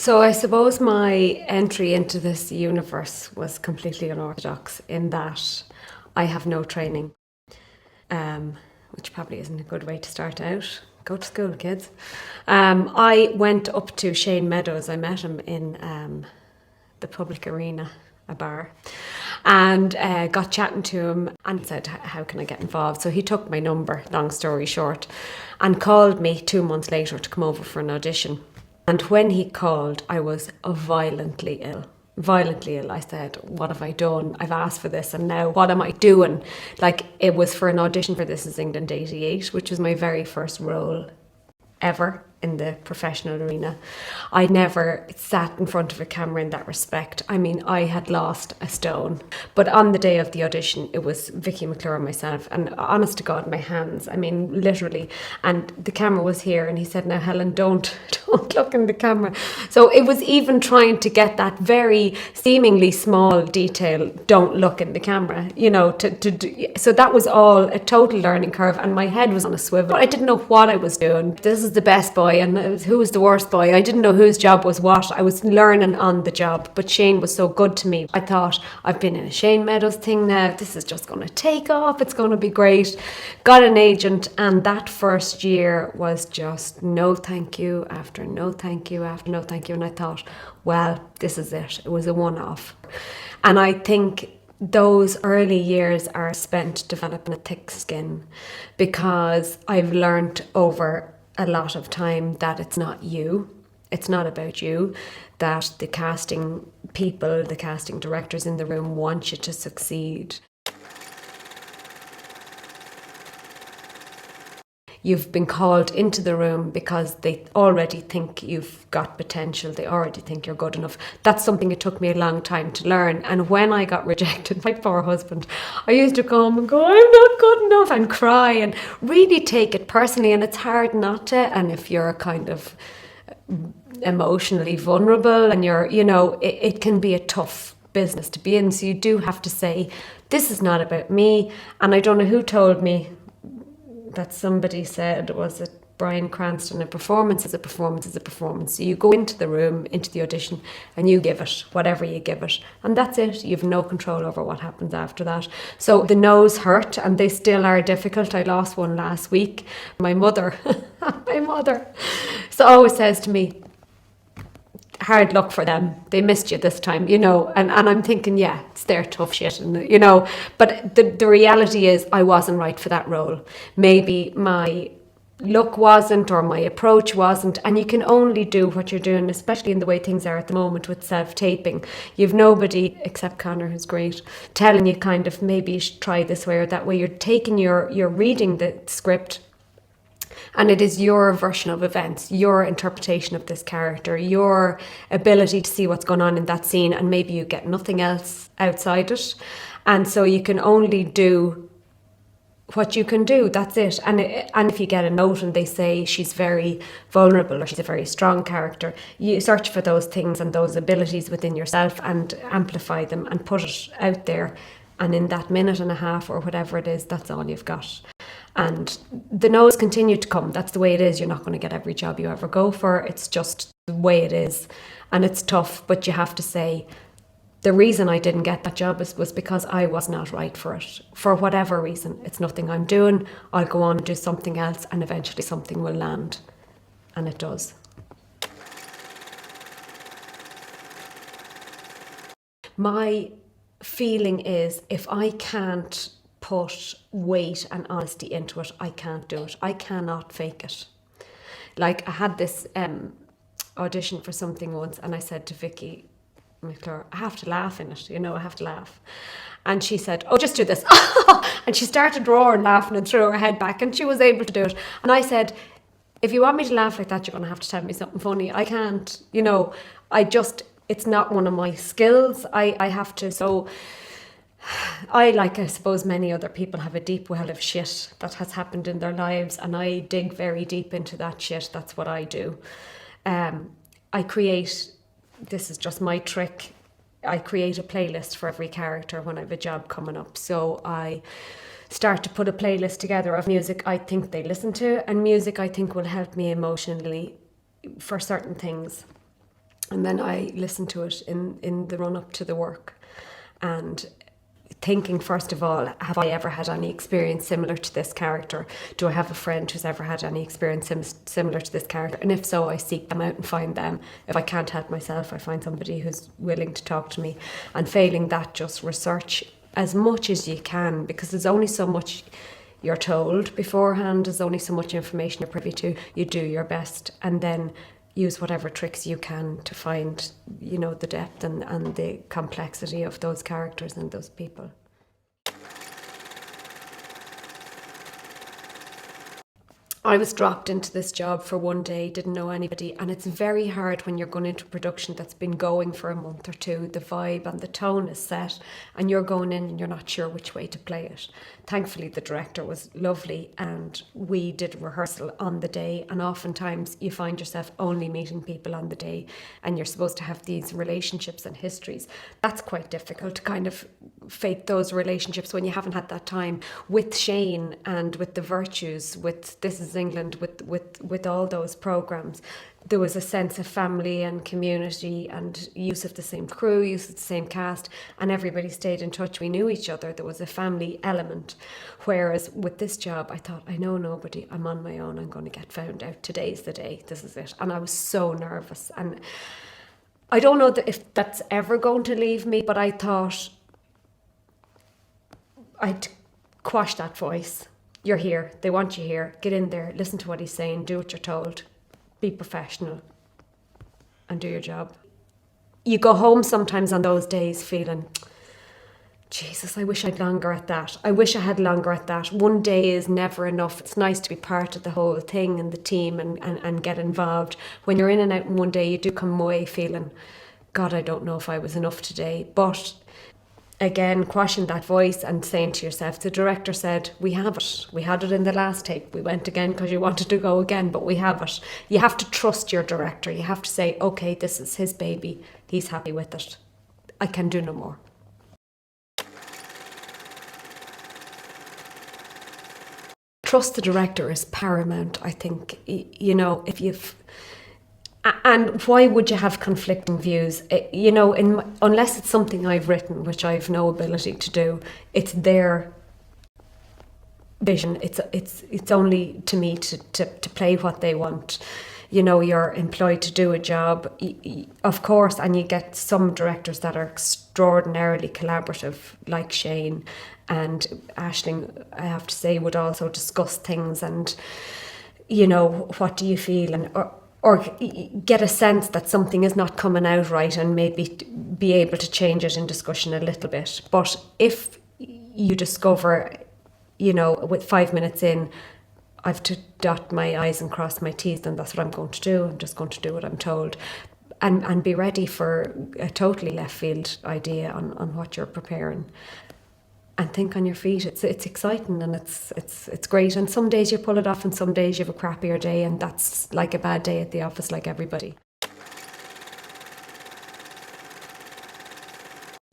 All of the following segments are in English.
So I suppose my entry into this universe was completely unorthodox in that I have no training, which probably isn't a good way to start out. Go to school, kids. I went up to Shane Meadows. I met him in the public arena, a bar, and got chatting to him and said, how can I get involved? So he took my number, long story short, and called me 2 months later to come over for an audition. And when he called, I was violently ill. Violently ill. I said, what have I done? I've asked for this and now what am I doing? Like, it was for an audition for This Is England 88, which was my very first role ever in the professional arena. I never sat in front of a camera in that respect. I mean, I had lost a stone. But on the day of the audition, it was Vicky McClure and myself, and honest to God, my hands, I mean, literally. And the camera was here, and he said, now, Helen, don't look in the camera. So it was even trying to get that very seemingly small detail, don't look in the camera, you know, so that was all a total learning curve, and my head was on a swivel. I didn't know what I was doing. This is the best boy, and who was the worst boy? I didn't know whose job was what. I was learning on the job, but Shane was so good to me. I thought, I've been in a Shane Meadows thing now. This is just going to take off. It's going to be great. Got an agent, and that first year was just no thank you after no thank you after no thank you. And I thought, well, this is it. It was a one-off. And I think those early years are spent developing a thick skin, because I've learned over a lot of time that it's not you, it's not about you, that the casting people, the casting directors in the room want you to succeed. You've been called into the room because they already think you've got potential. They already think you're good enough. That's something it took me a long time to learn. And when I got rejected, my poor husband, I used to come and go, I'm not good enough, and cry and really take it personally. And it's hard not to. And if you're kind of emotionally vulnerable and you're, you know, it can be a tough business to be in. So you do have to say, this is not about me. And I don't know who told me that somebody said, was it Brian Cranston, a performance is a performance is a performance. So you go into the room, into the audition, and you give it, whatever you give it. And that's it. You have no control over what happens after that. So the no's hurt, and they still are difficult. I lost one last week. My mother, so always says to me, hard luck for them. They missed you this time, you know, and I'm thinking, yeah, it's their tough shit, and you know, but the reality is I wasn't right for that role. Maybe my look wasn't, or my approach wasn't, and you can only do what you're doing, especially in the way things are at the moment with self-taping. You've nobody, except Connor, who's great, telling you kind of, maybe you should try this way or that way. You're taking you're reading the script, and it is your version of events, your interpretation of this character, your ability to see what's going on in that scene, and maybe you get nothing else outside it. And so you can only do what you can do, that's it. And if you get a note and they say she's very vulnerable or she's a very strong character, you search for those things and those abilities within yourself and amplify them and put it out there. And in that minute and a half or whatever it is, that's all you've got. And the no's continue to come. That's the way it is. You're not going to get every job you ever go for. It's just the way it is. And it's tough, but you have to say, the reason I didn't get that job was because I was not right for it. For whatever reason. It's nothing I'm doing. I'll go on and do something else, and eventually something will land. And it does. My feeling is, if I can't put weight and honesty into it, I can't do it. I cannot fake it. Like, I had this audition for something once, and I said to Vicky McClure, I have to laugh in it, you know, I have to laugh. And she said, oh, just do this. And she started roaring, laughing, and threw her head back, and she was able to do it. And I said, if you want me to laugh like that, you're going to have to tell me something funny. I can't, you know, it's not one of my skills. I have to, so I suppose many other people, have a deep well of shit that has happened in their lives, and I dig very deep into that shit. That's what I do. I create, this is just my trick, I create a playlist for every character when I have a job coming up. So I start to put a playlist together of music I think they listen to, and music I think will help me emotionally for certain things. And then I listened to it in the run up to the work, and thinking, first of all, have I ever had any experience similar to this character? Do I have a friend who's ever had any experience similar to this character? And if so, I seek them out and find them. If I can't help myself, I find somebody who's willing to talk to me. And failing that, just research as much as you can, because there's only so much you're told beforehand, there's only so much information you're privy to. You do your best, and then use whatever tricks you can to find, the depth and the complexity of those characters and those people. I was dropped into this job for one day, didn't know anybody, and it's very hard when you're going into a production that's been going for a month or two. The vibe and the tone is set, and you're going in and you're not sure which way to play it. Thankfully, the director was lovely, and we did rehearsal on the day, and oftentimes you find yourself only meeting people on the day, and you're supposed to have these relationships and histories. That's quite difficult to kind of fake those relationships when you haven't had that time. With Shane and with The Virtues, with This Is England, with all those programmes, there was a sense of family and community and use of the same crew, use of the same cast, and everybody stayed in touch. We knew each other. There was a family element. Whereas with this job, I thought, I know nobody. I'm on my own. I'm going to get found out. Today's the day. This is it. And I was so nervous. And I don't know if that's ever going to leave me, but I thought I'd quash that voice. You're here. They want you here. Get in there. Listen to what he's saying. Do what you're told. Be professional and do your job. You go home sometimes on those days feeling, Jesus, I wish I'd longer at that. I wish I had longer at that. One day is never enough. It's nice to be part of the whole thing and the team and get involved. When you're in and out in one day, you do come away feeling, God, I don't know if I was enough today. But again, quashing that voice and saying to yourself, the director said, we have it. We had it in the last take. We went again because you wanted to go again, but we have it. You have to trust your director. You have to say, okay, this is his baby. He's happy with it. I can do no more. Trust the director is paramount, I think. If you've... And why would you have conflicting views? Unless it's something I've written, which I've no ability to do, it's their vision. It's only to me to play what they want. You're employed to do a job, of course, and you get some directors that are extraordinarily collaborative, like Shane, and Aisling, I have to say, would also discuss things and, what do you feel, or get a sense that something is not coming out right and maybe be able to change it in discussion a little bit. But if you discover, with 5 minutes in, I've to dot my I's and cross my T's, then that's what I'm going to do. I'm just going to do what I'm told. And be ready for a totally left field idea on what you're preparing. And think on your feet. It's exciting and it's great. And some days you pull it off and some days you have a crappier day, and that's like a bad day at the office, like everybody.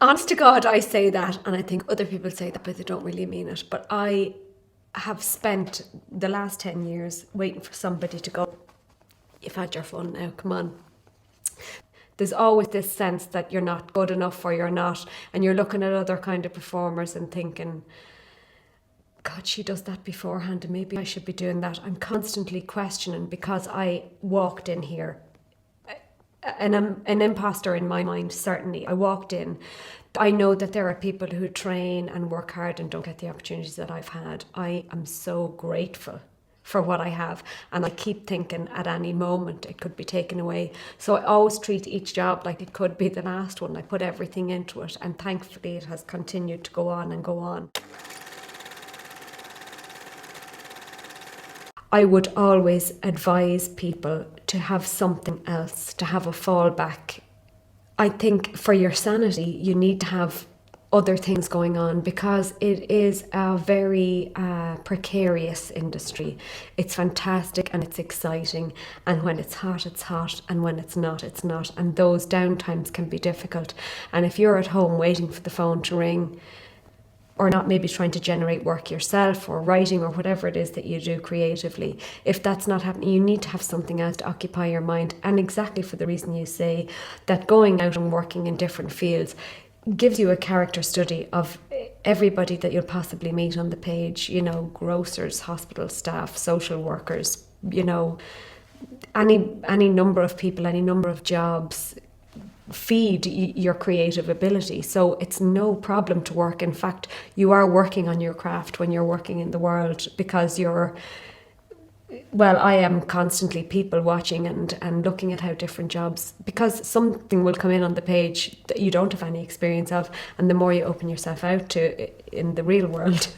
Honest to God, I say that, and I think other people say that, but they don't really mean it. But I have spent the last 10 years waiting for somebody to go, you've had your fun now, come on. There's always this sense that you're not good enough or you're not, and you're looking at other kind of performers and thinking, God, she does that beforehand and maybe I should be doing that. I'm constantly questioning because I walked in here. And I'm an imposter in my mind, certainly. I walked in. I know that there are people who train and work hard and don't get the opportunities that I've had. I am so grateful for what I have, and I keep thinking at any moment it could be taken away. So I always treat each job like it could be the last one. I put everything into it, and thankfully it has continued to go on and go on. I would always advise people to have something else, to have a fallback. I think for your sanity, you need to have other things going on because it is a very precarious industry. It's fantastic and it's exciting, and when it's hot, and when it's not, and those downtimes can be difficult. And if you're at home waiting for the phone to ring, or not maybe trying to generate work yourself or writing or whatever it is that you do creatively. If that's not happening, you need to have something else to occupy your mind. And exactly for the reason you say, that going out and working in different fields gives you a character study of everybody that you'll possibly meet on the page, you know, grocers, hospital staff, social workers, you know, any number of people, any number of jobs feed your creative ability. So it's no problem to work. In fact, you are working on your craft when you're working in the world, because I am constantly people watching and looking at how different jobs, because something will come in on the page that you don't have any experience of, and the more you open yourself out to in the real world,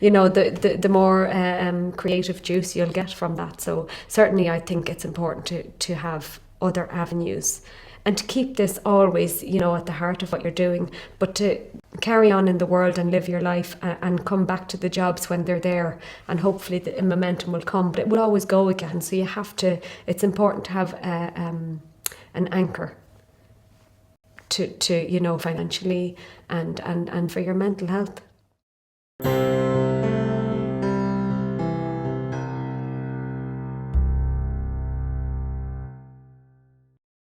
you know, the more creative juice you'll get from that. So certainly I think it's important to have other avenues and to keep this always, you know, at the heart of what you're doing, but to carry on in the world and live your life and come back to the jobs when they're there, and hopefully the momentum will come, but it will always go again. So you have to, it's important to have an anchor to you know, financially and for your mental health.